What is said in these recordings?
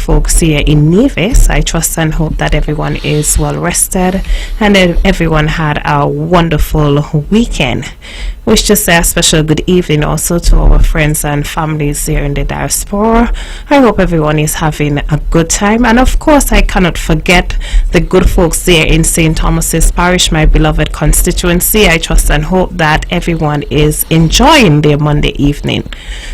folks here in Nevis. I trust and hope that everyone is well rested and that everyone had a wonderful weekend. Wish to say a special good evening also to our friends and families here in the diaspora. I hope everyone is having a good time, and of course I cannot forget the good folks there in St. Thomas's Parish, my beloved constituency. I trust and hope that everyone is enjoying their Monday evening.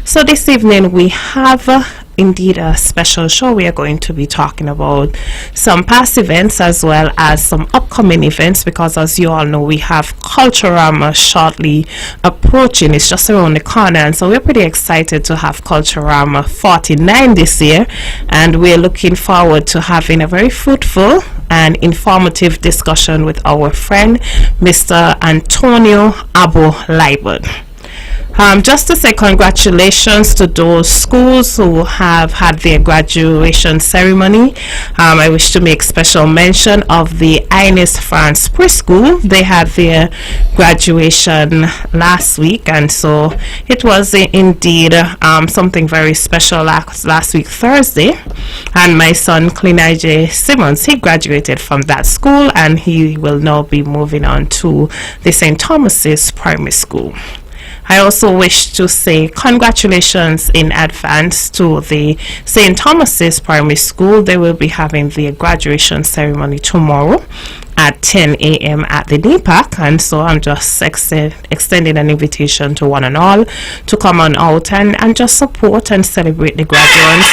So this evening we have indeed a special show. We are going to be talking about some past events as well as some upcoming events, because as you all know, we have Culturama shortly approaching. It's just around the corner, and so we're pretty excited to have Culturama 49 this year, and we're looking forward to having a very fruitful and informative discussion with our friend Mr. Antonio Abo Liebert. Just to say congratulations to those schools who have had their graduation ceremony. I wish to make special mention of the Ines France Preschool. They had their graduation last week, and so it was indeed something very special last week Thursday. And my son Cleon Simmonds, he graduated from that school, and he will now be moving on to the St. Thomas's Primary School. I also wish to say congratulations in advance to the St. Thomas's Primary School. They will be having their graduation ceremony tomorrow at 10 a.m. at the NEPAC, and so I'm just extending an invitation to one and all to come on out and just support and celebrate the graduates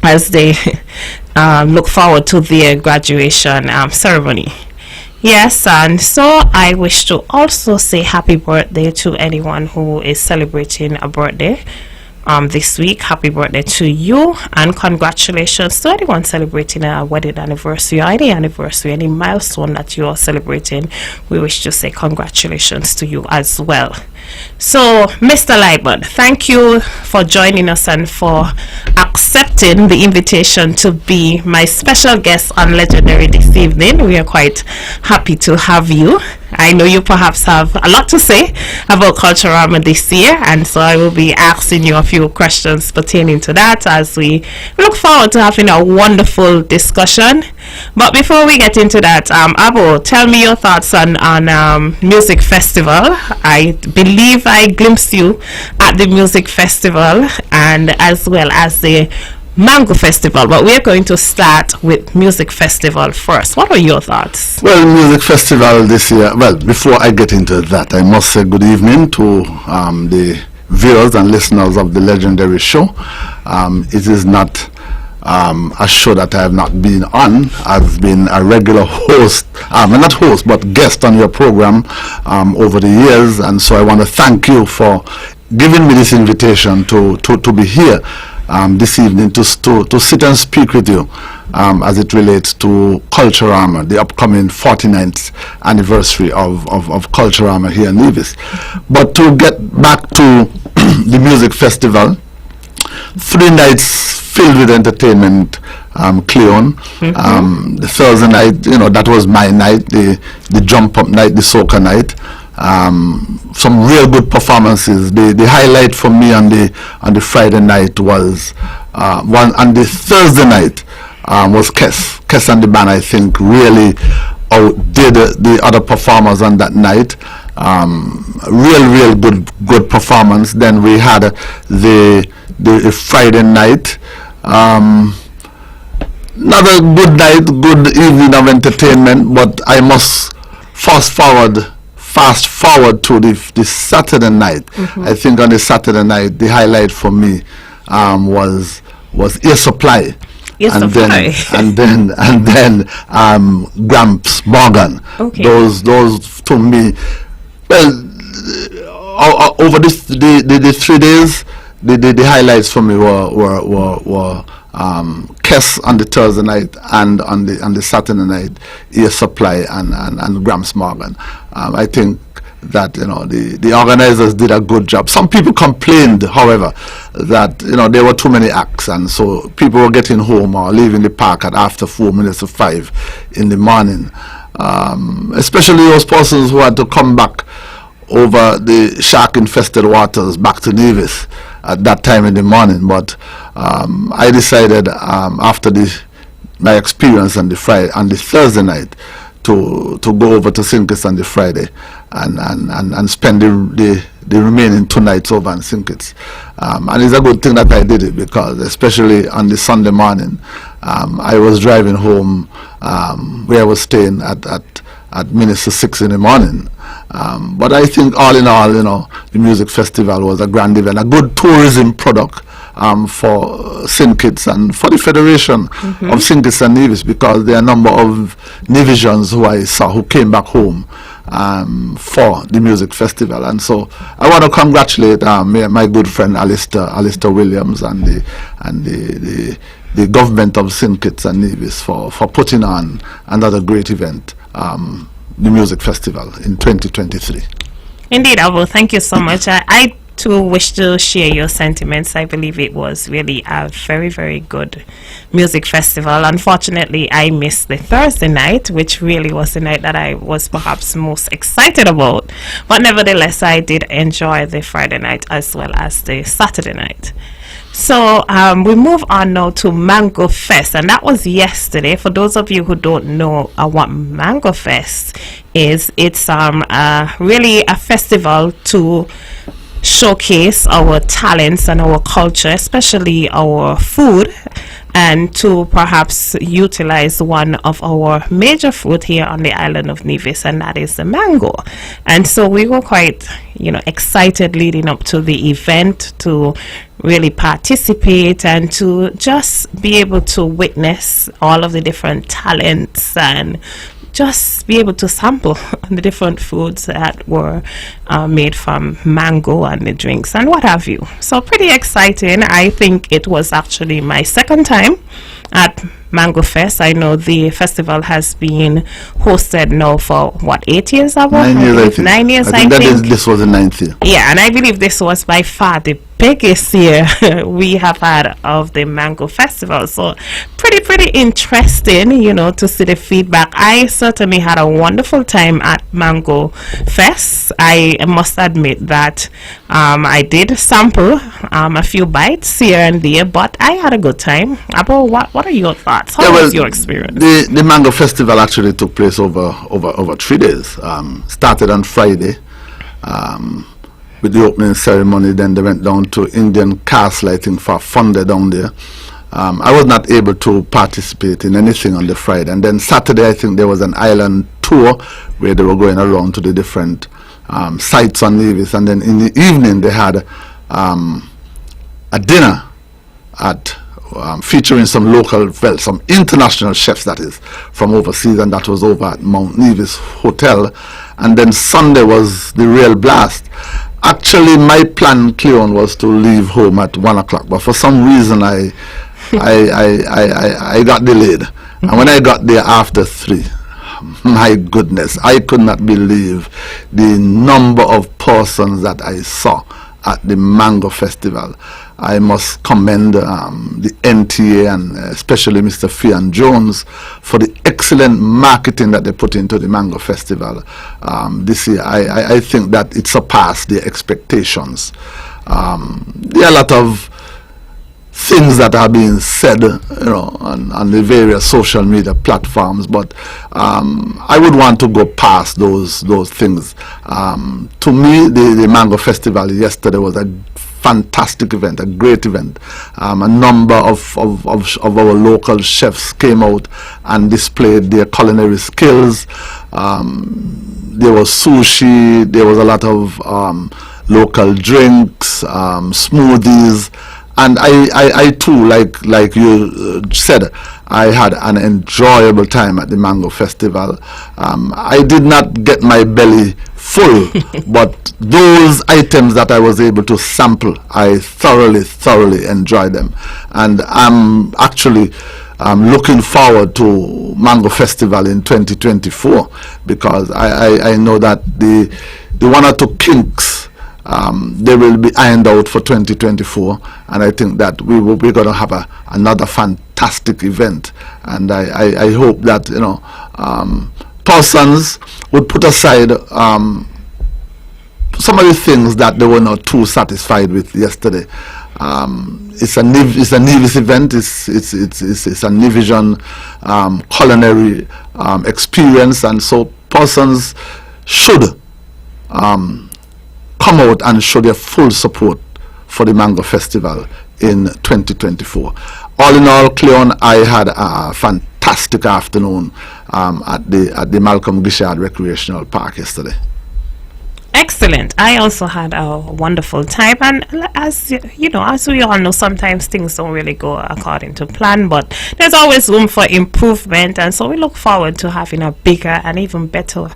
as they look forward to their graduation ceremony. Yes, and so I wish to also say happy birthday to anyone who is celebrating a birthday this week. Happy birthday to you, and congratulations to anyone celebrating a wedding anniversary or any anniversary, any milestone that you are celebrating. We wish to say congratulations to you as well. So, Mr. Liebert, thank you for joining us and for accepting the invitation to be my special guest on Legendary this evening. We are quite happy to have you. I know you perhaps have a lot to say about Culturama this year, and so I will be asking you a few questions pertaining to that as we look forward to having a wonderful discussion. But before we get into that, Abo, tell me your thoughts on music festival. I believe I glimpsed you at the music festival and as well as the Mango Festival, but we're going to start with Music Festival first. What are your thoughts? Well, Music Festival this year, well, before I get into that, I must say good evening to the viewers and listeners of the Legendary Show. It is not a show that I have not been on. I've been a regular host, not host, but guest on your program over the years, and so I want to thank you for giving me this invitation to be here this evening to sit and speak with you as it relates to Culturama, the upcoming 49th anniversary of Culturama here in Nevis. But to get back to the music festival, 3 nights filled with entertainment, Cleon. The Thursday night, that was my night, the jump up night, the soca night. Some real good performances. The highlight for me on the Friday night was one on the Thursday night was Kes and the band. I think really outdid the other performers on that night. Real good performance. Then we had the Friday night. Another good night, good evening of entertainment. But I must fast forward to the Saturday night. I think on the Saturday night the highlight for me was Air Supply. And then Gramps Morgan. Okay. Those to me, well, over the 3 days, the highlights for me were Kes on the Thursday night and on the Saturday night, Air Supply and Gramps Morgan. I think that the organizers did a good job. Some people complained, however, that there were too many acts, and so people were getting home or leaving the park at after 4 minutes of 5 in the morning. Especially those persons who had to come back over the shark-infested waters back to Nevis. at that time in the morning. But I decided after my experience on the Thursday night to go over to St. Kitts on the Friday and spend the remaining 2 nights over in St. Kitts. And it's a good thing that I did it, because especially on the Sunday morning, I was driving home where I was staying at minutes to 6 in the morning. But I think all in all, the music festival was a grand event, a good tourism product for St. Kitts and for the Federation of St. Kitts and Nevis, because there are a number of Nevisians who I saw who came back home for the music festival. And so I want to congratulate my good friend Alistair Williams and the government of St. Kitts and Nevis for putting on another great event, the music festival in 2023. Indeed, Abo, thank you so much. I too wish to share your sentiments. I believe it was really a very, very good music festival. Unfortunately, I missed the Thursday night, which really was the night that I was perhaps most excited about. But nevertheless, I did enjoy the Friday night as well as the Saturday night. So we move on now to Mango Fest, and that was yesterday. For those of you who don't know what Mango Fest is, it's really a festival to showcase our talents and our culture, especially our food, and to perhaps utilize one of our major fruit here on the island of Nevis, and that is the mango. And so we were quite excited leading up to the event to really participate and to just be able to witness all of the different talents and just be able to sample the different foods that were made from mango and the drinks and what have you. So pretty exciting. I think it was actually my second time at Mango Fest. I know the festival has been hosted now for 8 years? 9 years, I think. 9 years, I think. This was the 9th year. Yeah, and I believe this was by far the biggest year we have had of the Mango Festival. So pretty interesting, to see the feedback. I certainly had a wonderful time at Mango Fest. I must admit that I did sample a few bites here and there, but I had a good time. Abo, what are your thoughts? How was your experience? The Mango Festival actually took place over 3 days. Started on Friday with the opening ceremony. Then they went down to Indian Castle, I think, for fun day down there. I was not able to participate in anything on the Friday. And then Saturday, I think there was an island tour where they were going around to the different sites on Nevis. And then in the evening, they had a dinner featuring some some international chefs, that is, from overseas, and that was over at Mount Nevis Hotel. And then Sunday was the real blast. Actually, my plan, Cleon, was to leave home at 1 o'clock, but for some reason I got delayed. And when I got there after 3, my goodness, I could not believe the number of persons that I saw at the Mango Festival. I must commend the NTA and especially Mr. Fian Jones for the excellent marketing that they put into the Mango Festival this year. I think that it surpassed their expectations. There are a lot of things that are being said, on the various social media platforms, but I would want to go past those things. To me, the Mango Festival yesterday was a fantastic event, a great event. A number of our local chefs came out and displayed their culinary skills. There was sushi, there was a lot of local drinks, smoothies. And I too, like you said, I had an enjoyable time at the Mango Festival. I did not get my belly full, but those items that I was able to sample, I thoroughly enjoyed them. And I'm actually looking forward to Mango Festival in 2024, because I know that the 1 or 2 kinks they will be ironed out for 2024, and I think that we're going to have another fantastic event. And I hope that persons would put aside some of the things that they were not too satisfied with yesterday. It's a Nevis event. It's a Nevision culinary experience, and so persons should come out and show their full support for the Mango Festival in 2024. All in all, Cleon, I had a fantastic afternoon at the Malcolm Gishard Recreational Park yesterday. Excellent. I also had a wonderful time, and as you know, as we all know, sometimes things don't really go according to plan, but there's always room for improvement, and so we look forward to having a bigger and even better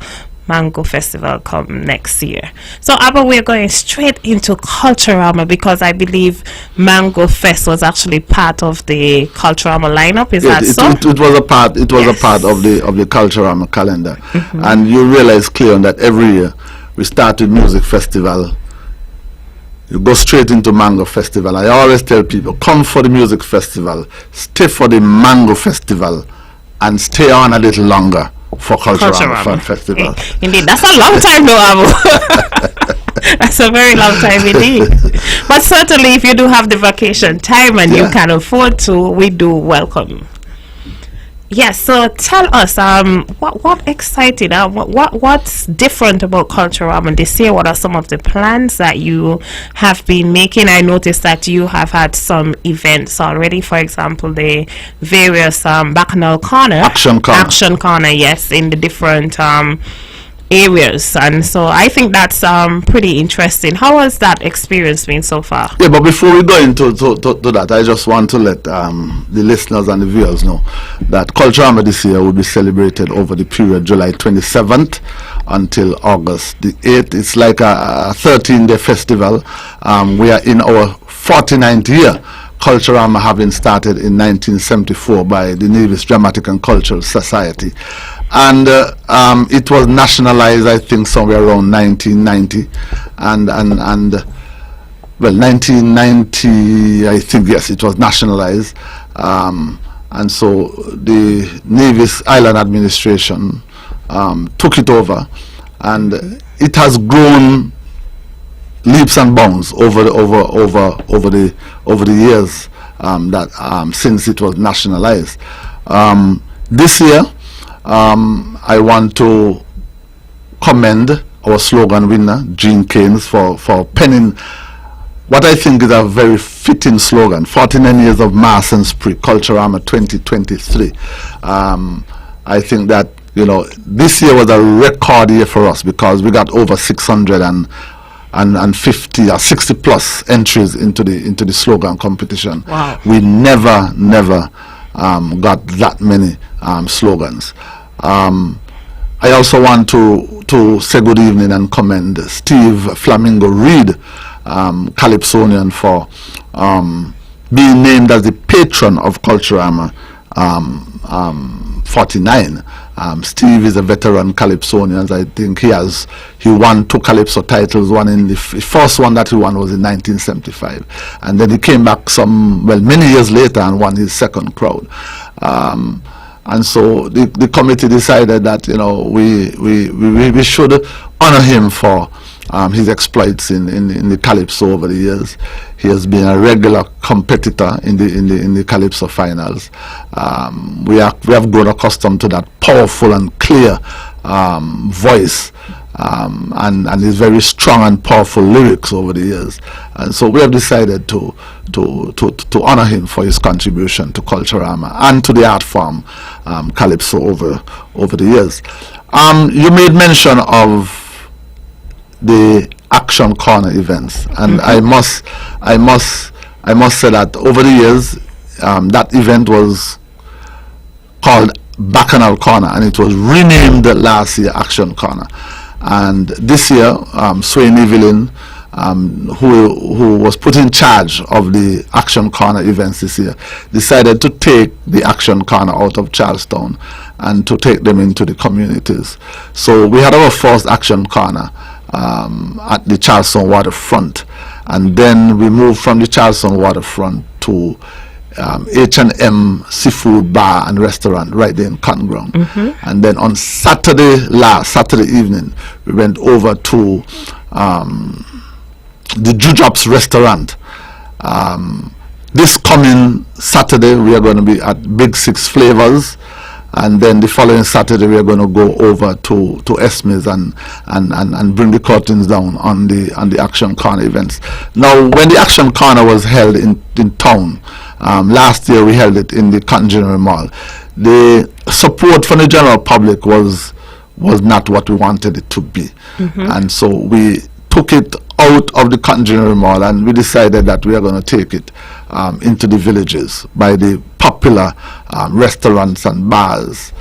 Mango Festival come next year. So Abba, we're going straight into Culturama, because I believe Mango Fest was actually part of the Culturama lineup. Is that so? It was a part. It was a part of the Culturama calendar, and you realize, Cleon, that every year we start with music festival. You go straight into Mango Festival. I always tell people, come for the music festival, stay for the Mango Festival, and stay on a little longer for Culturama Festival. Indeed, that's a long time though, Abu. That's a very long time indeed. But certainly if you do have the vacation time and you can afford to, we do welcome. Yes, so tell us, what excited, what's different about Culturama this year? What are some of the plans that you have been making? I noticed that you have had some events already. For example, the various Bacchanal Corner, Action Corner, yes, in the different areas, and so I think that's pretty interesting. How has that experience been so far? Yeah, but before we go into that, I just want to let the listeners and the viewers know that Culturama this year will be celebrated over the period July 27th until August the 8th. It's like a 13-day festival. We are in our 49th year. Culturama having started in 1974 by the Nevis Dramatic and Cultural Society, and it was nationalized, I think, somewhere around 1990, and 1990, I think, yes, it was nationalized, and so the Nevis Island Administration took it over, and it has grown leaps and bounds over the years that since it was nationalized. This year, I want to commend our slogan winner, Jean Keynes, for penning what I think is a very fitting slogan: 49 years of mass and spree, Culturama 2023. I think that, you know, this year was a record year for us because we got over 650 or 60 plus entries into the slogan competition. Wow. We never got that many slogans. I also want to say good evening and commend Steve Flamingo Reed, Calypsonian, for being named as the patron of Culturama 49. Steve is a veteran Calypsonian. I think he won 2 Calypso titles. One in the first one that he won was in 1975, and then he came back many years later and won his second crowd. And so the committee decided that, you know, we should honor him for his exploits in the Calypso over the years. He has been a regular competitor in the Calypso finals. We have grown accustomed to that powerful and clear voice, and his very strong and powerful lyrics over the years. And so we have decided to honor him for his contribution to Culturama and to the art form Calypso over the years. You made mention of the Action Corner events, and I must say that over the years that event was called Bacchanal Corner, and it was renamed last year Action Corner. And this year, Swain Evelyn, who was put in charge of the Action Corner events this year, decided to take the Action Corner out of Charlestown and to take them into the communities. So we had our first Action Corner at the Charlestown waterfront, and then we moved from the Charlestown waterfront to H&M Seafood Bar and Restaurant right there in Cotton Ground. And then on Saturday evening, we went over to the Jujub's Restaurant. This coming Saturday, we are going to be at Big Six Flavors, and then the following Saturday we are going to go over to Esme's and bring the curtains down on the Action Corner events. Now, when the Action Corner was held in town last year, we held it in the Cotton General Mall. The support from the general public was not what we wanted it to be, and so we took it out of the Cotton General Mall, and we decided that we are going to take it into the villages by the popular restaurants and bars.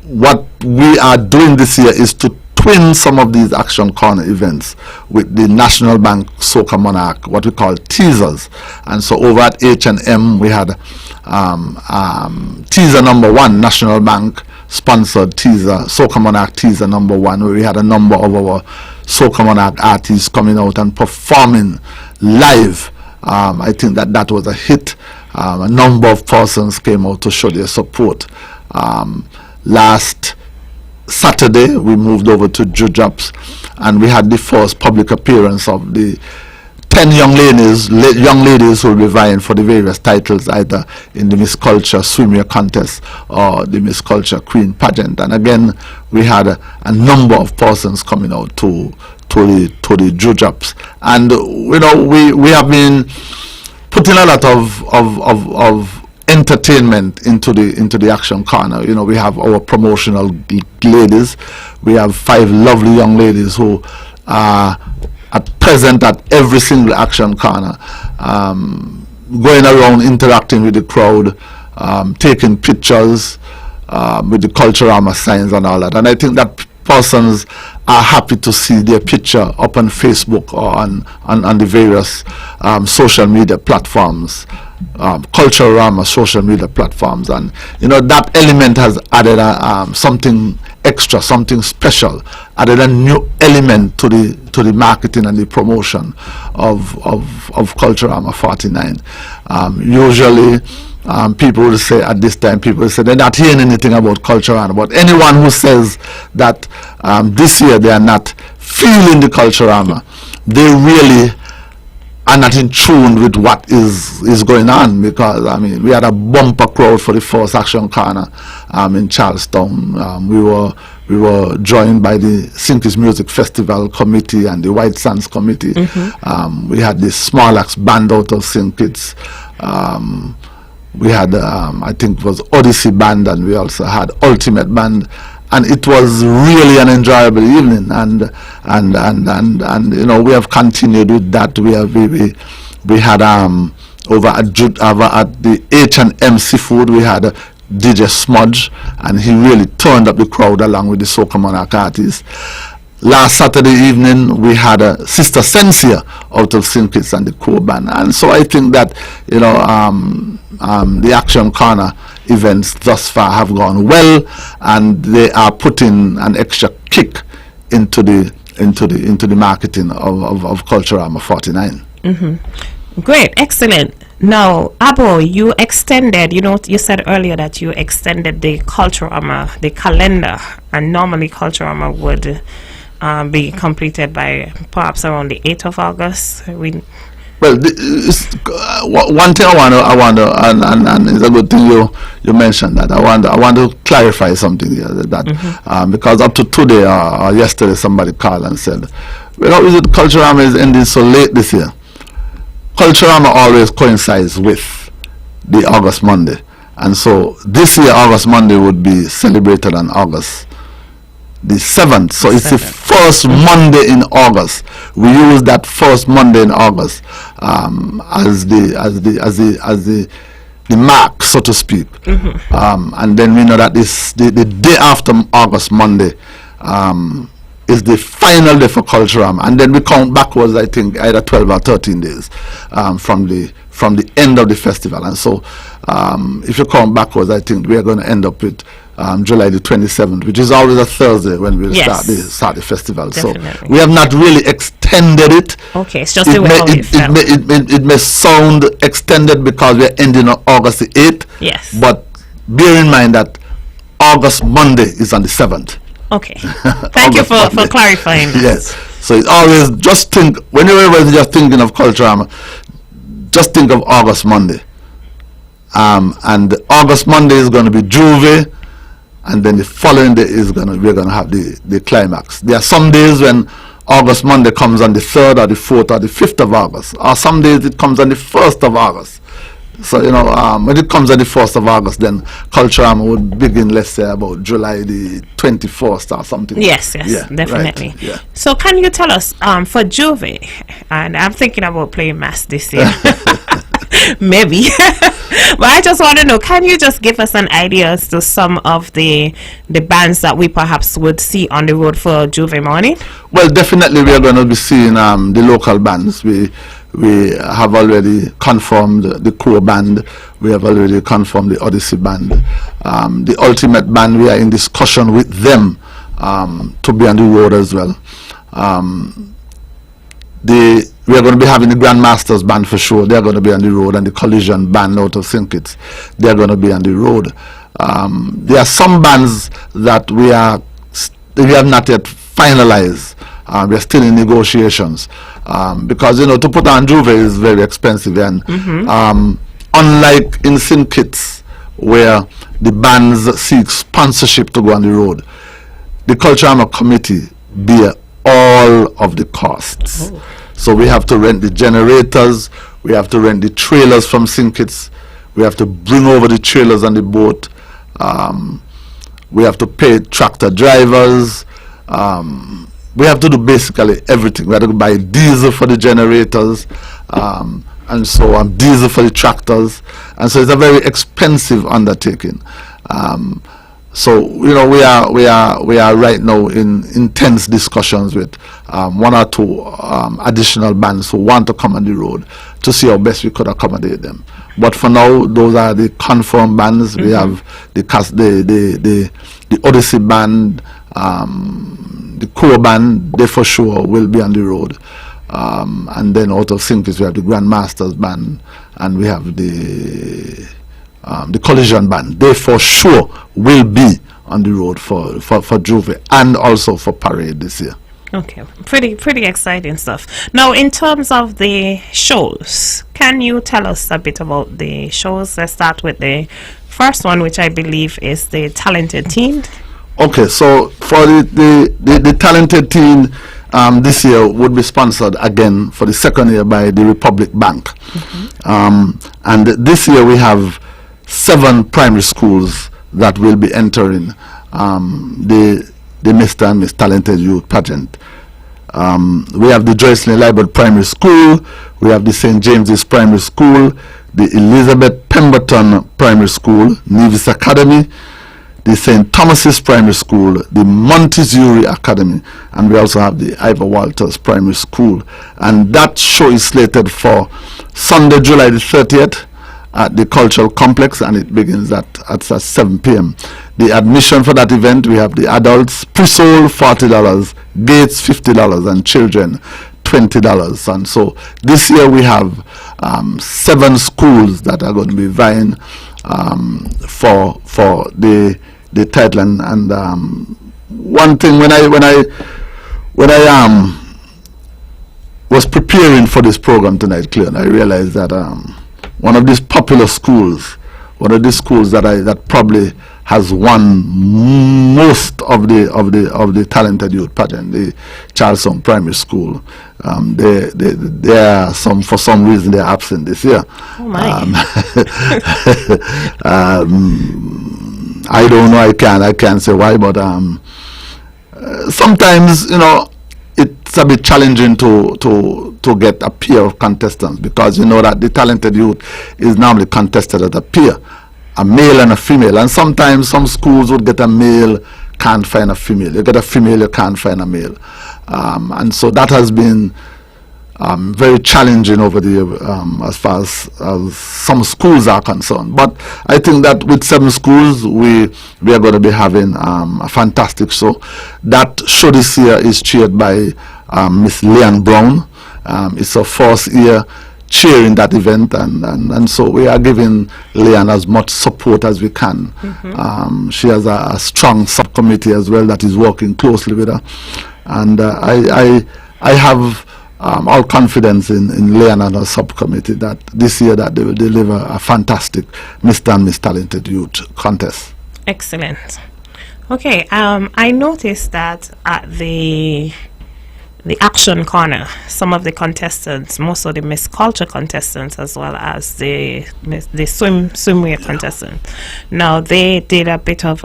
What we are doing this year is to twin some of these Action Corner events with the National Bank Soca Monarch, what we call teasers. And so over at H&M we had teaser number 1, National Bank sponsored teaser, Soca Monarch teaser number 1, where we had a number of our Soca Monarch artists coming out and performing live. I think that was a hit. A number of persons came out to show their support. Last Saturday we moved over to Jujub's, and we had the first public appearance of the 10 young ladies who will be vying for the various titles, either in the Miss Culture Swimwear contest or the Miss Culture Queen pageant. And again, we had a number of persons coming out to the Jujub's, and we have been putting a lot of entertainment into the Action Corner. We have our promotional ladies. We have 5 lovely young ladies who are at present at every single Action Corner, going around interacting with the crowd, taking pictures with the Culturama signs and all that. And I think that persons are happy to see their picture up on Facebook or on the various social media platforms, Culturama social media platforms. And that element has added something extra, something special, added a new element to the marketing and the promotion of Culturama 49. Usually people will say at this time, people will say they're not hearing anything about Culturama. But anyone who says that this year they are not feeling the Culturama, they really are not in tune with what is going on, because we had a bumper crowd for the first Action Corner in Charlestown. We were joined by the Sinkies Music Festival Committee and the White Sands Committee. We had the Small Axe Band out of St. Kitts. We had I think it was Odyssey Band, and we also had Ultimate Band, and it was really an enjoyable evening. And we have continued with that. We had over at the H&M Seafood, we had DJ Smudge, and he really turned up the crowd along with the Soca Monarch artists. Last Saturday evening we had Sister Sensia out of St. Kitts and the core band. And so I think that the Action Corner events thus far have gone well, and they are putting an extra kick into the marketing of Culturama 49. Great, excellent. Now, Abo, you extended, you said earlier that you extended the Culturama, the calendar, and normally Culturama would be completed by perhaps around the 8th of August. Well, one thing I want to, and it's a good thing you mentioned that. I want to clarify something here, that because up to today or yesterday somebody called and said, how is it Culturama is ending so late this year? Culturama always coincides with the August Monday, and so this year August Monday would be celebrated on August the 7th. So it's the first Monday in August. We use that first Monday in August as the mark, so to speak. And then we know that the day after August Monday is the final day for Culturama, and then we count backwards, I think either 12 or 13 days from the end of the festival. And so if you count backwards, I think we are going to end up with July the 27th, which is always a Thursday when we Yes. start the festival. Definitely. So we have not really extended it. Okay, it's just the way how it felt. It may sound extended because we're ending on August the 8th. Yes. But bear in mind that August Monday is on the 7th. Okay. Thank you for clarifying that. Yes. So it's always just think, whenever you're thinking of Culturama, just think of August Monday. And August Monday is going to be Juve, and then the following day we're going to have the climax. There are some days when August Monday comes on the 3rd or the 4th or the 5th of August, or some days it comes on the 1st of August. So, when it comes on the 1st of August, then Culturama would begin, let's say, about July the 21st or something. Yes, Yeah, definitely. right, yeah. So can you tell us, for Juve, and I'm thinking about playing mass this year, maybe, but I just want to know, can you just give us an idea as to some of the bands that we perhaps would see on the road for Juve morning? Well, definitely we are going to be seeing the local bands. We have already confirmed the core band. We have already confirmed the Odyssey band. The Ultimate band, we are in discussion with them to be on the road as well. We are going to be having the Grandmasters band for sure. They are going to be on the road, and the Collision band out of St. Kitts, they are going to be on the road. There are some bands that we have not yet finalized. We are still in negotiations because to put on Juve is very expensive, and unlike in St. Kitts where the bands seek sponsorship to go on the road, the Culturama committee bear all of the costs. Oh. So we have to rent the generators, we have to rent the trailers from St. Kitts, we have to bring over the trailers on the boat, we have to pay tractor drivers, we have to do basically everything. We have to buy diesel for the generators, and so on, diesel for the tractors, and so it's a very expensive undertaking. So we are right now in intense discussions with one or two additional bands who want to come on the road to see how best we could accommodate them. But for now, those are the confirmed bands. We have the Odyssey band, the core band. They for sure will be on the road. And then out of St. Kitts we have the Grandmasters band, and we have the Collision band. They for sure will be on the road for Juve and also for Parade this year. Okay, pretty exciting stuff. Now, in terms of the shows, can you tell us a bit about the shows? Let's start with the first one, which I believe is the Talented Teen. Okay, so for the Talented Teen, this year would be sponsored again for the second year by the Republic Bank. And this year we have 7 primary schools that will be entering the Mr. and Miss Talented Youth pageant. We have the Joycelyn Liebert Primary School, we have the St. James's Primary School, the Elizabeth Pemberton Primary School, Nevis Academy, the St. Thomas's Primary School, the Montessori Academy, and we also have the Ivor Walters Primary School. And that show is slated for Sunday, July the 30th at the Cultural Complex, and it begins at 7 p.m. The admission for that event, we have the adults pre-sold $40, gates $50, and children $20. And so this year we have 7 schools that are going to be vying for the title. And one thing, when I was preparing for this program tonight, Cleon, I realized that one of these popular schools, one of these schools that probably has won most of the Talented Youth pageant, the Charlestown Primary School. They are for some reason they're absent this year. Oh my! I don't know. I can't say why, but sometimes it's a bit challenging to get a peer of contestants, because that the Talented Youth is normally contested at a peer, a male and a female, and sometimes some schools would get a male, can't find a female. You get a female, you can't find a male, and so that has been very challenging over the year as far as some schools are concerned. But I think that with 7 schools, we are going to be having a fantastic show. That show this year is chaired by Miss Leanne Brown. It's her first year chairing that event, and so we are giving Leanne as much support as we can. She has a strong subcommittee as well that is working closely with her, and I have all confidence in Leanne and her subcommittee that this year that they will deliver a fantastic Mr. and Miss Talented Youth contest. Excellent. Okay, I noticed that at the action corner, some of the contestants, most of the Miss Culture contestants, as well as the swimwear contestants, now they did a bit of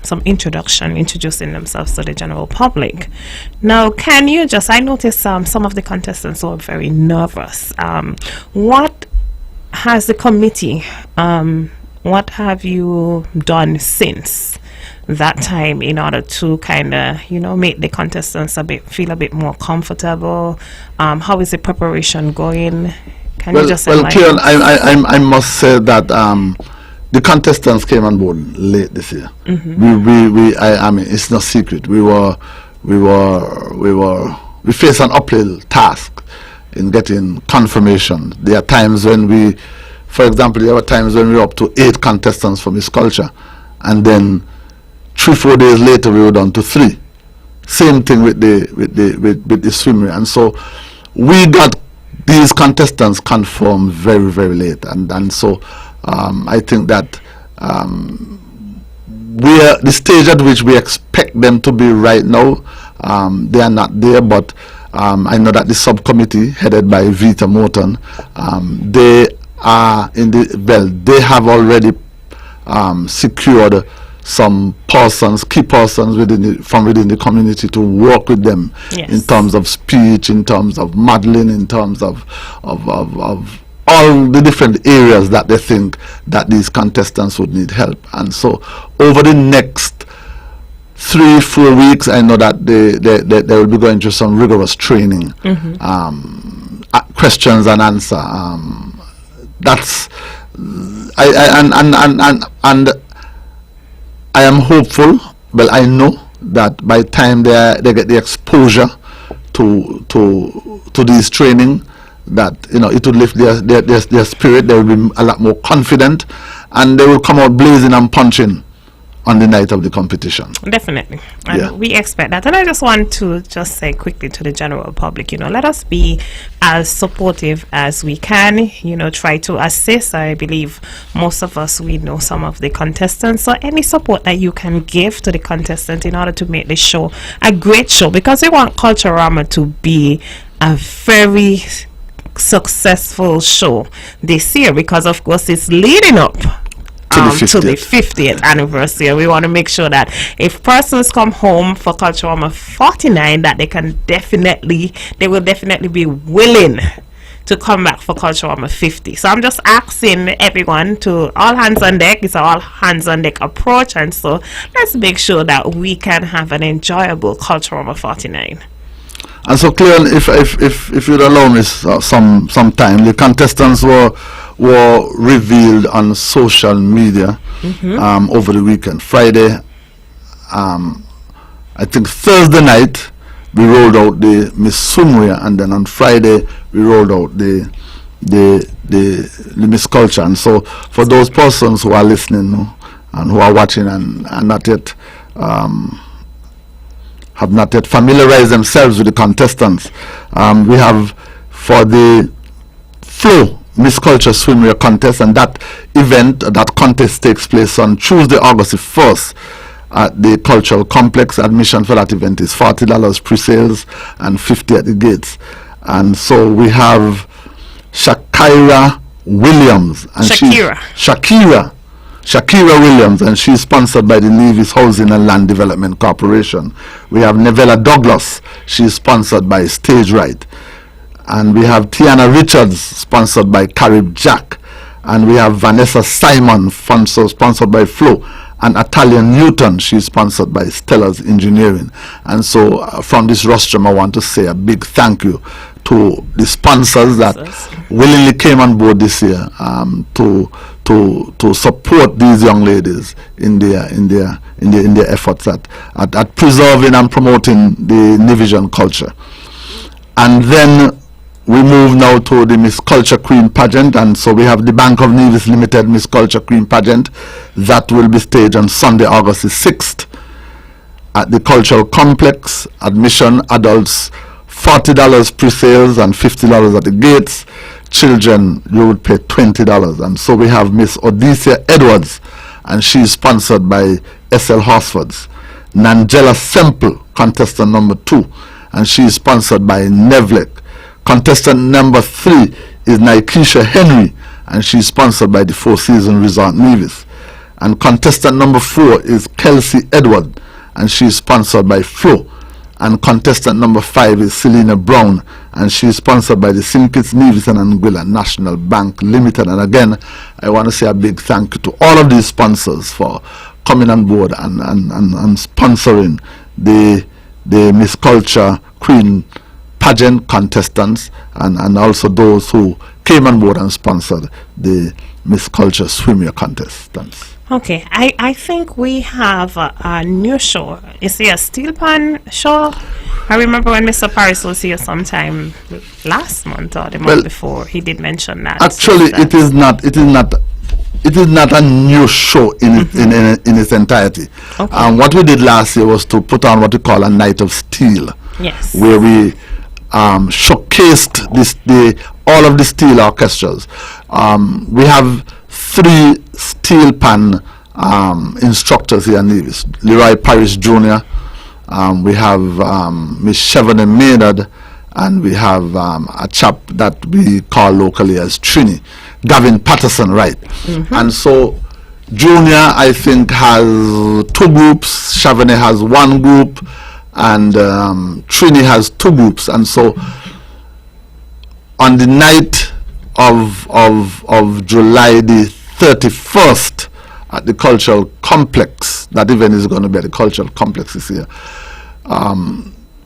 some introducing themselves to the general public. Now, can you I noticed some of the contestants were very nervous. What has the committee, what have you done since that time in order to kind of, make the contestants feel a bit more comfortable? How is the preparation going? Can you just Cleon, I must say that the contestants came on board late this year. I mean, it's no secret. We faced an uphill task in getting confirmation. There are times when for example, there were times when we were up to 8 contestants for Miss Culture, and then 3-4 days later we were down to 3. Same thing with the swimwear, and so we got these contestants confirmed very, very late, and so I think that we are the stage at which we expect them to be right now. They are not there, but I know that the subcommittee headed by Vita Morton, they are they have already secured some key persons from within the community to work with them. Yes. In terms of speech, in terms of modeling, in terms of all the different areas that they think that these contestants would need help. And so over the next 3-4 weeks, I know that they will be going through some rigorous training, questions and answer. That's I am hopeful. Well, I know that by the time they get the exposure to these training, that it will lift their spirit. They will be a lot more confident, and they will come out blazing and punching on the night of the competition. Definitely. And we expect that. And I just want to say quickly to the general public, let us be as supportive as we can, try to assist. I believe most of us, we know some of the contestants, so any support that you can give to the contestant in order to make the show a great show, because we want Culturama to be a very successful show this year, because of course it's leading up to the 50th anniversary. We want to make sure that if persons come home for Culturama 49, that they will definitely be willing to come back for Culturama 50. So I'm just asking everyone to all hands on deck. It's an all hands on deck approach, and so let's make sure that we can have an enjoyable Culturama 49. And so, Cleon, if you'd allow me some time, the contestants were revealed on social media over the weekend. Friday, I think Thursday night, we rolled out the Miss Swimwear, and then on Friday we rolled out the Miss Culture. And so, for those persons who are listening and who are watching and not yet have not yet familiarized themselves with the contestants, we have for the Flow Miss Culture Swimwear contest, and that contest takes place on Tuesday, August 1st at the Cultural Complex. Admission for that event is $40 pre-sales and $50 at the gates. And so we have Shakira Williams, and Shakira Williams, and she's sponsored by the Nevis Housing and Land Development Corporation. We have Nevella Douglas, she's sponsored by Stage Right. And we have Tiana Richards, sponsored by Carib Jack. And we have Vanessa Simon, sponsored by Flow. And Atalia Newton, she's sponsored by Stellar's Engineering. And so from this rostrum, I want to say a big thank you to to the sponsors that willingly came on board this year to support these young ladies in their efforts at preserving and promoting the Nivision culture. And then we move now to the Miss Culture Queen pageant, and so we have the Bank of Nevis Limited Miss Culture Queen pageant that will be staged on Sunday, August the 6th at the Cultural Complex. Admission, adults $40 pre-sales and $50 at the gates. Children, you would pay $20. And so we have Miss Odyssia Edwards, and she is sponsored by S.L. Horsfords. Nangela Semple, contestant number 2, and she is sponsored by Nevlek. Contestant number 3 is Nikesha Henry, and she is sponsored by the Four Seasons Resort Nevis. And contestant number 4 is Kelsey Edward, and she is sponsored by Flo. And contestant number 5 is Selena Brown, and she is sponsored by the St. Kitts Nevis and Anguilla National Bank Limited. And again, I want to say a big thank you to all of these sponsors for coming on board and sponsoring the Miss Culture Queen pageant contestants, and also those who came on board and sponsored the Miss Culture Swimwear contestants. Okay, I think we have a new show. Is it a steel pan show? I remember when Mr. Paris was here sometime last month or the month before, he did mention that. Actually, it is not a new show in its entirety. Okay. What we did last year was to put on what we call a Night of Steel. Yes. Where we showcased all of the steel orchestras. We have 3 steel pan instructors here in Nevis. Leroy Parrish Jr., we have Miss Chevrolet Maynard, and we have a chap that we call locally as Trini, Gavin Patterson, right? Mm-hmm. And so Junior, I think, has 2 groups, Chevrolet has 1 group, and Trini has 2 groups. And so on the night of July the 31st at the Cultural Complex, that event is going to be at the Cultural Complex this year,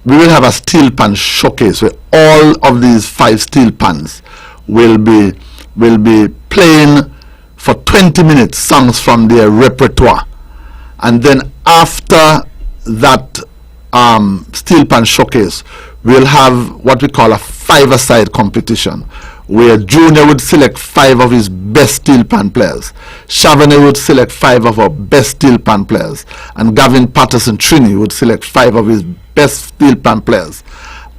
we will have a steel pan showcase where all of these 5 steel pans will be playing for 20 minutes songs from their repertoire. And then after that steel pan showcase, we'll have what we call a 5-a-side competition, where Junior would select 5 of his best steel pan players, Chavonnet would select 5 of our best steel pan players, and Gavin Patterson Trini would select 5 of his best steel pan players.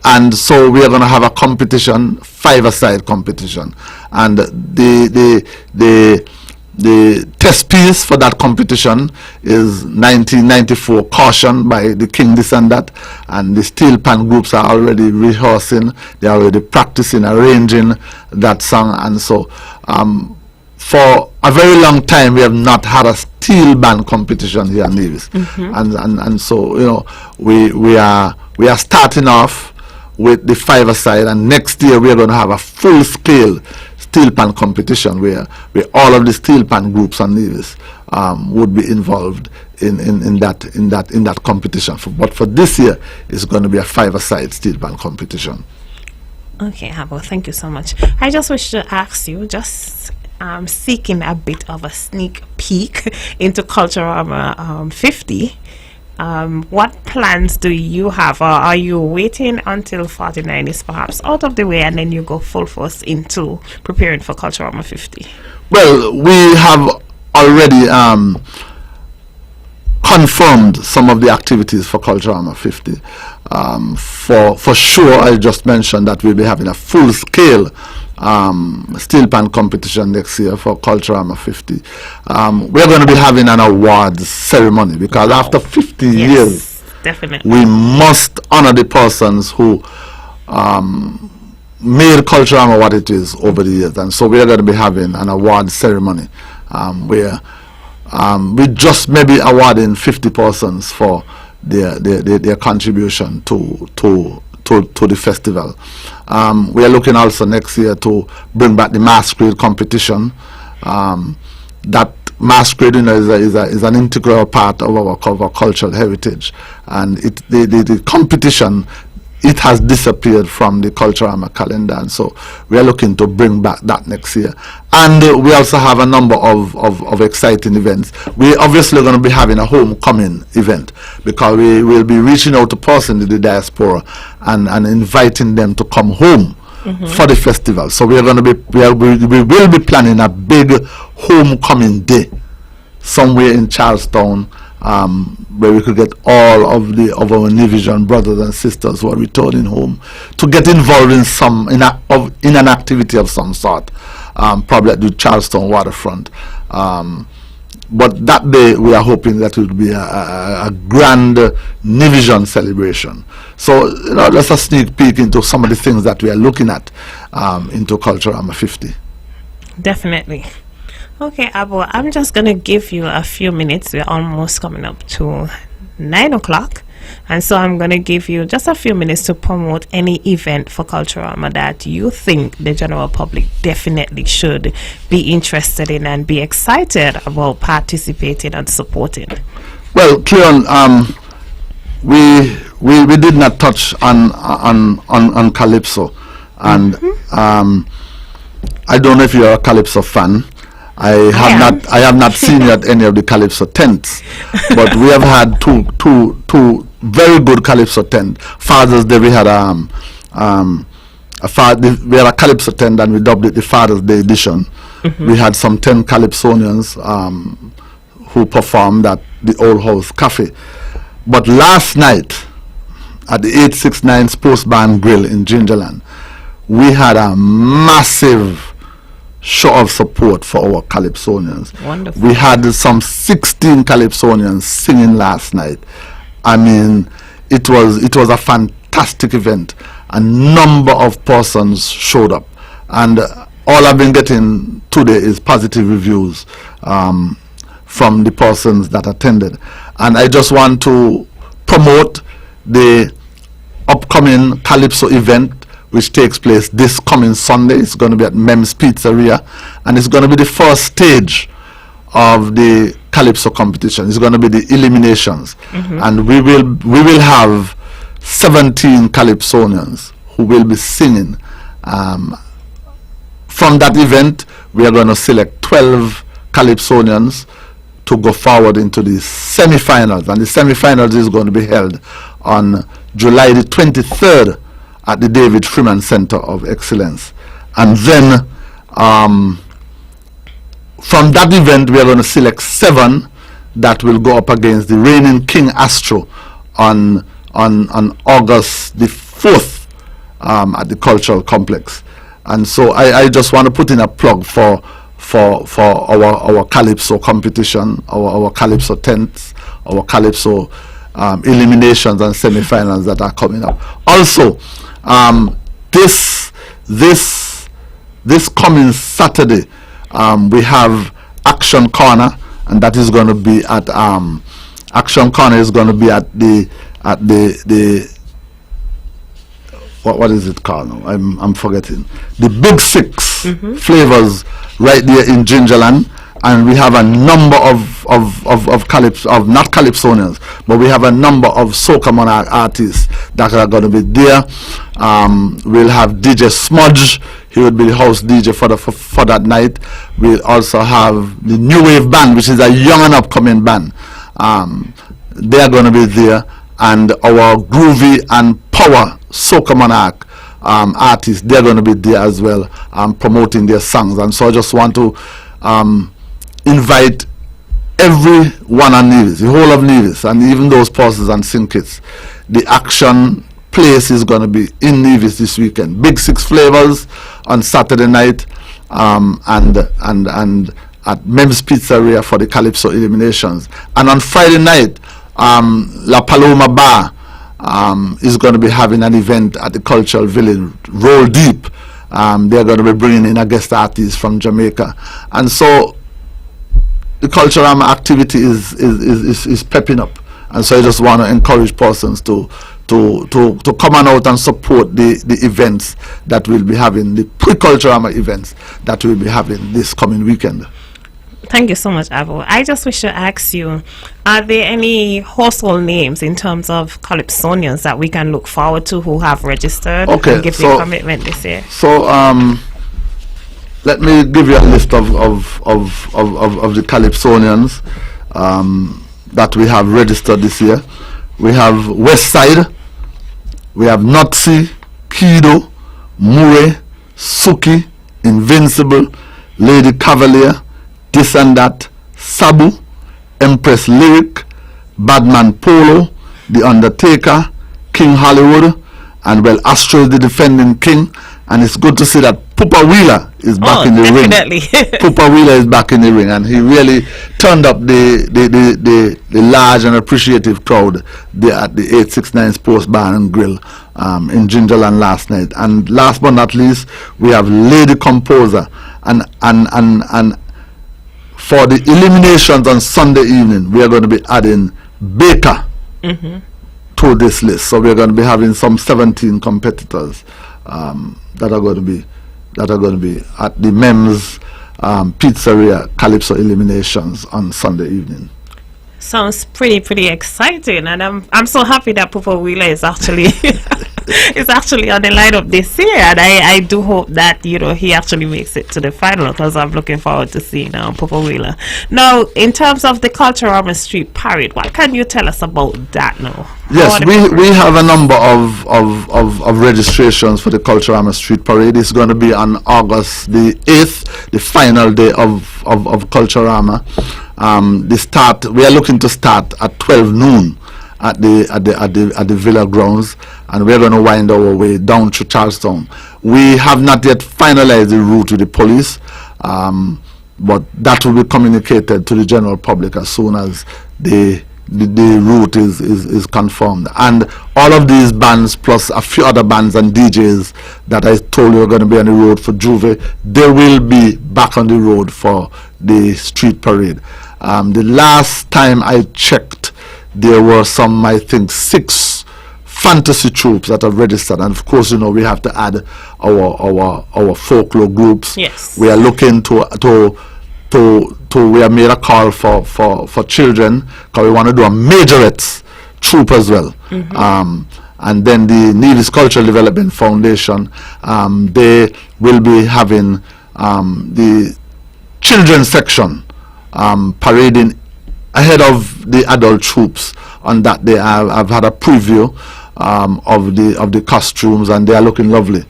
And so we are going to have a competition, 5-a-side competition, and the test piece for that competition is 1994 Caution by the King This and That, and the steel pan groups are already rehearsing, they are already practicing, arranging that song. And so for a very long time we have not had a steel band competition here in Nevis. Mm-hmm. and so, you know, we are starting off with the 5-a-side, and next year we are going to have a full scale steel pan competition where all of the steel pan groups and Nevis would be involved in that competition. But for this year, it's going to be a 5-a-side steel pan competition. Okay, Abo, thank you so much. I just wish to ask you, just seeking a bit of a sneak peek into Culturama 50. What plans do you have, or are you waiting until 49 is perhaps out of the way and then you go full force into preparing for Culturama 50? Well, we have already confirmed some of the activities for Culturama 50. For sure, I just mentioned that we'll be having a full-scale steel pan competition next year for Culturama 50. We're going to be having an awards ceremony because after 50 years, definitely, we must honor the persons who made Culturama what it is over the years. And so we're going to be having an awards ceremony where we just maybe awarding 50 persons for their contribution to the festival. We are looking also next year to bring back the masquerade competition. That masquerade, you know, is an integral part of our cultural heritage, and the competition it has disappeared from the Culturama calendar, and so we are looking to bring back that next year. And we also have a number of exciting events. We're obviously going to be having a homecoming event, because we will be reaching out to persons in the diaspora and inviting them to come home for the festival. So we are going to be we will be planning a big homecoming day somewhere in Charlestown, where we could get all of our Nivision brothers and sisters who are returning home to get involved in an activity of some sort, probably at the Charlestown waterfront. But that day we are hoping that it will be a grand Nivision celebration. So that's a sneak peek into some of the things that we are looking at into Culturama 50. Definitely. Okay, Abu, I'm just going to give you a few minutes. We're almost coming up to 9 o'clock. And so I'm going to give you just a few minutes to promote any event for Culturama that you think the general public definitely should be interested in and be excited about participating and supporting. Well, Cleon, we did not touch on Calypso. And I don't know if you're a Calypso fan. I have not seen you at any of the Calypso tents, but we have had two very good Calypso tent. Father's Day we had we had a Calypso tent, and we dubbed it the Father's Day edition. We had some 10 Calypsonians who performed at the Old House Cafe. But last night at the 869 Sports Band Grill in Gingerland, we had a massive show of support for our Calypsonians. Wonderful. We had some 16 Calypsonians singing last night. I mean, it was a fantastic event. A number of persons showed up, and all I've been getting today is positive reviews from the persons that attended. And I just want to promote the upcoming Calypso event, which takes place this coming Sunday. It's going to be at Mem's Pizzeria, and it's going to be the first stage of the Calypso competition. It's going to be the eliminations, and we will have 17 Calypsonians who will be singing. From that event, we are going to select 12 Calypsonians to go forward into the semi-finals, and the semi-finals is going to be held on July the 23rd at the David Freeman Center of Excellence. And then from that event we are going to select 7 that will go up against the reigning King Astro on August the 4th at the Cultural Complex. And so I just want to put in a plug for our Calypso competition, our Calypso tents, our Calypso eliminations and semi-finals that are coming up. Also, this coming Saturday, we have Action Corner, and that is going to be at Action Corner is going to be at the what is it called now? I'm forgetting. The Big Six flavors right there in Gingerland. And we have a number of not Calypsonians, but we have a number of soca monarch artists that are going to be there. We'll have DJ Smudge. He will be the house DJ for that night. We'll also have the New Wave Band, which is a young and upcoming band. They are going to be there, and our groovy and power soca monarch artists, they're going to be there as well, promoting their songs. And so I just want to invite everyone on Nevis, the whole of Nevis, and even those persons and syndicates. The action place is going to be in Nevis this weekend. Big Six flavors on Saturday night, and at Mem's Pizzeria for the Calypso eliminations. And on Friday night, La Paloma Bar is going to be having an event at the Cultural Village, Roll Deep. They're going to be bringing in a guest artist from Jamaica. And so the Culturama activity is pepping up, and so I just want to encourage persons to come on out and support the events that we'll be having, the pre-Culturama events that we'll be having this coming weekend. Thank you so much, Avo. I just wish to ask you, are there any household names in terms of Calypsonians that we can look forward to who have registered and give their commitment this year? So, let me give you a list of the Calypsonians that we have registered this year. We have West Side, we have Notsi, Kido, Murray, Suki, Invincible, Lady Cavalier, This and That, Sabu, Empress Lyric, Badman Polo, The Undertaker, King Hollywood, and well, Astro is the defending king, and it's good to see that Poopa Wheeler is back in the ring. Poopa Wheeler is back in the ring, and he really turned up the large and appreciative crowd there at the 869 Sports Bar and Grill in Gingerland last night. And last but not least, we have Lady Composer, and for the eliminations on Sunday evening, we are going to be adding Baker to this list. So we are going to be having some 17 competitors that are going to be at the MEMS Pizzeria Calypso eliminations on Sunday evening. Sounds pretty exciting, and I'm so happy that Poopa Wheeler is actually is actually on the lineup this year, and I do hope that he actually makes it to the final, because I'm looking forward to seeing Poopa Wheeler. Now, in terms of the Culturama Street Parade, what can you tell us about that now? Yes, we have a number of registrations for the Culturama Street Parade. It's going to be on August the 8th, the final day of Culturama. We are looking to start at 12 noon at the Villa grounds, and we're going to wind our way down to Charlestown. We have not yet finalized the route with the police, but that will be communicated to the general public as soon as the route is confirmed. And all of these bands, plus a few other bands and DJs that I told you are going to be on the road for Juve, they will be back on the road for the street parade. The last time I checked, there were some, I think, 6 fantasy troops that have registered, and of course, we have to add our folklore groups. Yes, we are looking to we have made a call for children, because we want to do a majorettes troop as well. And then the Nevis Cultural Development Foundation, they will be having the children's section parading ahead of the adult troops. On that day, I've had a preview of the costumes, and they are looking lovely.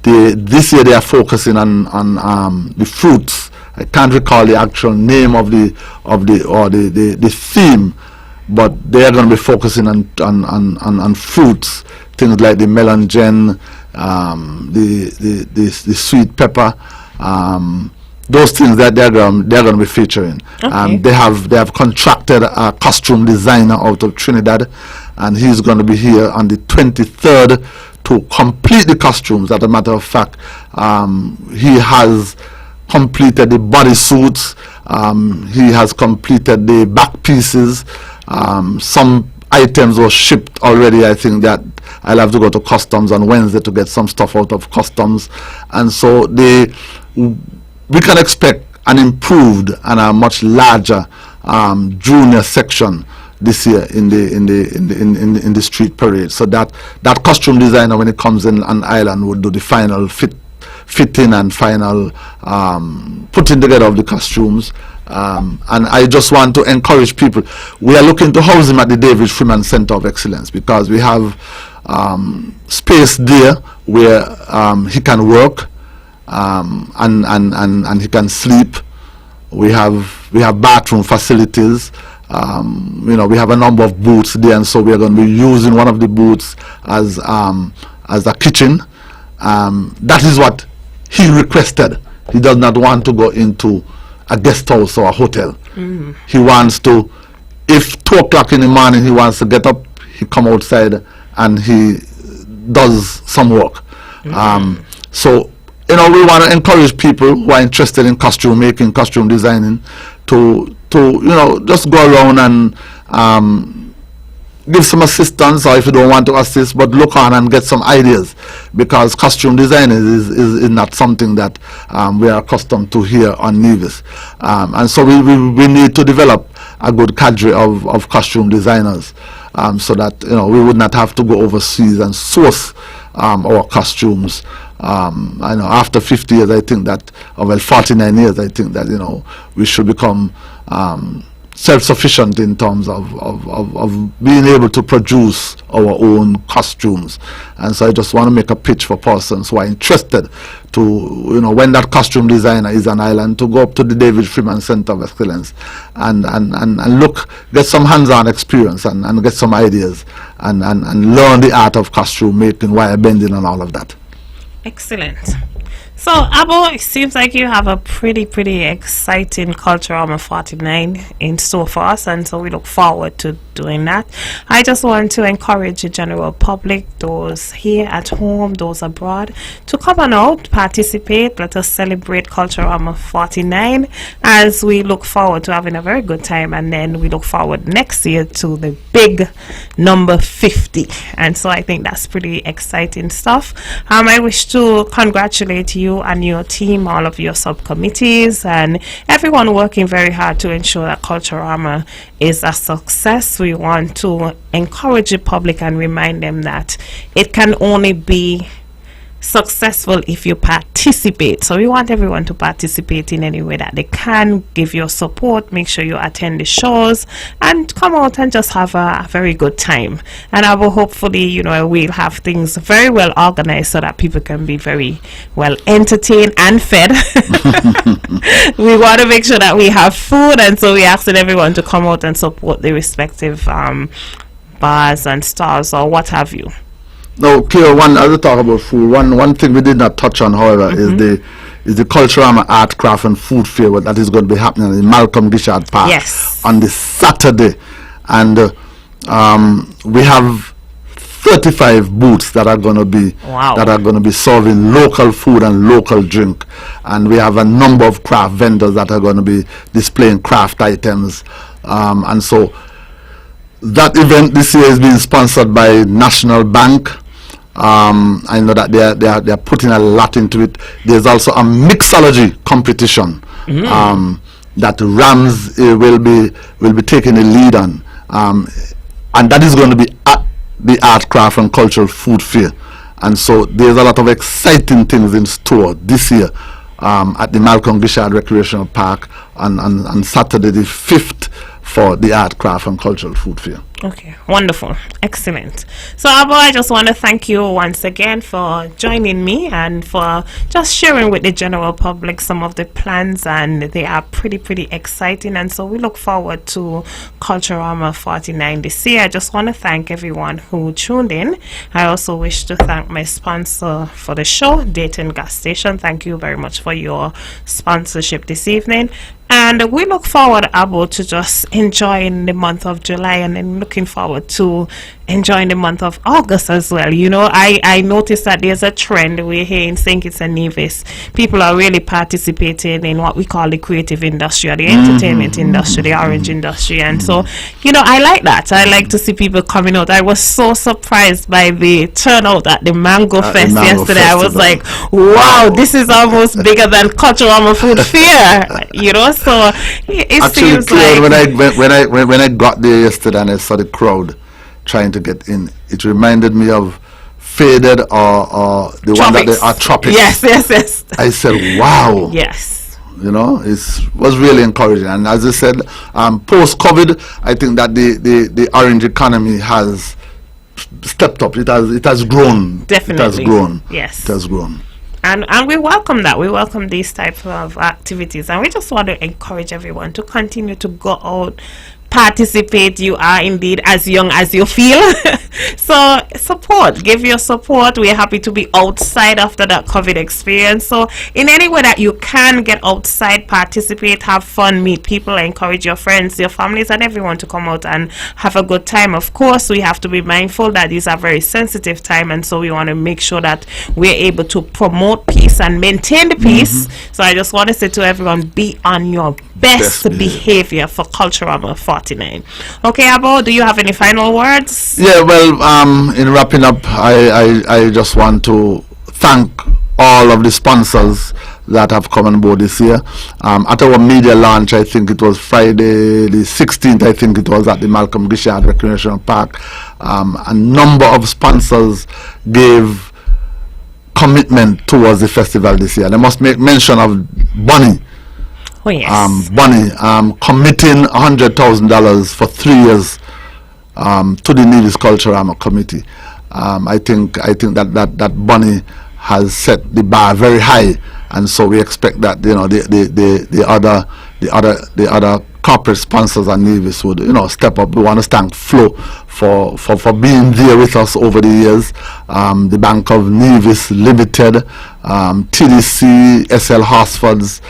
This year they are focusing on the fruits. I can't recall the actual name of the theme, but they are going to be focusing on fruits, things like the melon gen, the sweet pepper. Those things that they're going to be featuring. Okay. They have contracted a costume designer out of Trinidad, and he's going to be here on the 23rd to complete the costumes. As a matter of fact, he has completed the bodysuits, he has completed the back pieces. Some items were shipped already. I think that I'll have to go to customs on Wednesday to get some stuff out of customs, and so we can expect an improved and a much larger junior section this year in the street parade. So that costume designer, when it comes in on island, would do the final fitting and final putting together of the costumes. And I just want to encourage people. We are looking to house him at the David Freeman Center of Excellence, because we have space there where he can work, and he can sleep. We have bathroom facilities. We have a number of booths there, and so we are going to be using one of the booths as a kitchen. That is what he requested. He does not want to go into a guest house or a hotel. He wants to, if 2 o'clock in the morning he wants to get up, he come outside and he does some work. So we want to encourage people who are interested in costume making, costume designing, to just go around and give some assistance, or if you don't want to assist, but look on and get some ideas, because costume design is not something that we are accustomed to here on Nevis. And so we need to develop a good cadre of costume designers, so that we would not have to go overseas and source our costumes. I know after 50 years, I think that, or well, 49 years, I think that we should become self-sufficient in terms of being able to produce our own costumes. And so I just want to make a pitch for persons who are interested to, when that costume designer is on island, to go up to the David Freeman Center of Excellence and look, get some hands-on experience and get some ideas and learn the art of costume making, wire bending and all of that. Excellent. So, Abo, it seems like you have a pretty exciting Culturama 49 in store for us, and so we look forward to doing that. I just want to encourage the general public, those here at home, those abroad, to come on out, participate. Let us celebrate Culturama 49 as we look forward to having a very good time, and then we look forward next year to the big number 50. And so I think that's pretty exciting stuff. I wish to congratulate you and your team, all of your subcommittees, and everyone working very hard to ensure that Culturama is a success. We want to encourage the public and remind them that it can only be successful if you participate. So we want everyone to participate in any way that they can. Give your support, make sure you attend the shows, and come out and just have a very good time. And I will hopefully, we'll have things very well organized so that people can be very well entertained and fed. We want to make sure that we have food, and so we asking everyone to come out and support the respective bars and stores or what have you. Now, Cleo, as we talk about food, one thing we did not touch on, however, is the Culturama Art, Craft and Food Fair that is going to be happening in Malcolm Gishard Park on this Saturday. And we have 35 booths that are going to be serving local food and local drink, and we have a number of craft vendors that are going to be displaying craft items, and so that event this year is being sponsored by National Bank. I know that they are putting a lot into it. There's also a mixology competition that Rams will be taking the lead on, and that is going to be at the Art, Craft and Cultural Food Fair. And so there's a lot of exciting things in store this year at the Malcolm Gishard Recreational Park on Saturday the 5th for the Art, Craft and Cultural Food Fair. Okay, wonderful, excellent. So Abo, I just want to thank you once again for joining me and for just sharing with the general public some of the plans, and they are pretty exciting, and so we look forward to Culturama 49 this year. I just want to thank everyone who tuned in. I also wish to thank my sponsor for the show, Dayton Gas Station. Thank you very much for your sponsorship this evening. And we look forward, Abo, to just enjoying the month of July, and then looking forward to enjoying the month of August as well. I noticed that there's a trend we're here in St. Kitts and Nevis. People are really participating in what we call the creative industry, or the entertainment industry, the orange industry. And so, I like that. I like to see people coming out. I was so surprised by the turnout at the Mango Fest yesterday. Festival. I was like, wow, this is almost bigger than Culturama Food Fair. So it actually seems like when I got there yesterday and I saw the crowd trying to get in, it reminded me of Faded or the Tropics. One that they are Tropics. Yes. I said, wow. Yes. It was really encouraging. And as I said, post-COVID, I think that the orange economy has stepped up. It has grown. Definitely. It has grown. Yes. It has grown. And we welcome that. We welcome these types of activities, and we just want to encourage everyone to continue to go out, participate. You are indeed as young as you feel. So give your support. We're happy to be outside after that COVID experience. So in any way that you can, get outside, participate, have fun, meet people, encourage your friends, your families, and everyone to come out and have a good time. Of course, we have to be mindful that these are very sensitive time, and so we want to make sure that we're able to promote peace and maintain the peace. So I just want to say to everyone, be on your best behavior for Culturama 49. Okay, Abo, do you have any final words? Yeah, well, in wrapping up, I just want to thank all of the sponsors that have come on board this year. At our media launch, I think it was Friday the 16th, I think it was at the Malcolm Gishard Recreational Park. A number of sponsors gave commitment towards the festival this year. I must make mention of Bunny. Oh, yes. Bunny committing $100,000 for 3 years to the Nevis Culturama Committee. I think that Bunny has set the bar very high, and so we expect that the other corporate sponsors and Nevis would step up. We want to thank Flo for being there with us over the years. The Bank of Nevis Limited, TDC, SL Horsfords,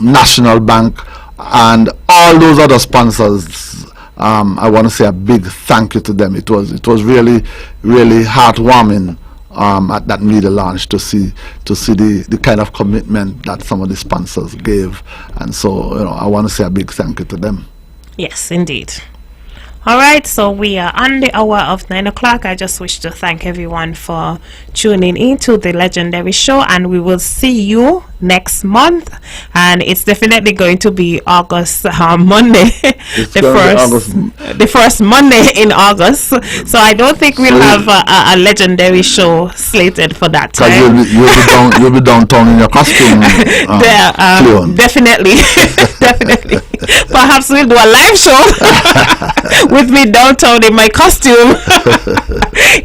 National Bank, and all those other sponsors. I want to say a big thank you to them. It was really heartwarming at that media launch to see the kind of commitment that some of the sponsors gave, and so I want to say a big thank you to them. Yes, indeed. All right, so we are on the hour of 9 o'clock. I just wish to thank everyone for tuning into the legendary show, and we will see you next month. And it's definitely going to be August Monday, the first Monday in August. So I don't think we'll have a legendary show slated for that time. You'll be downtown in your costume. Definitely, definitely. Perhaps we'll do a live show with me downtown in my costume.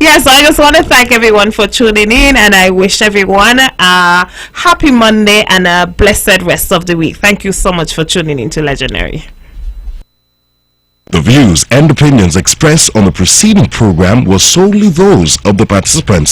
Yes, I just want to thank everyone for tuning in, and I wish everyone a happy Monday and a blessed rest of the week. Thank you so much for tuning into Legendary. The views and opinions expressed on the preceding program were solely those of the participants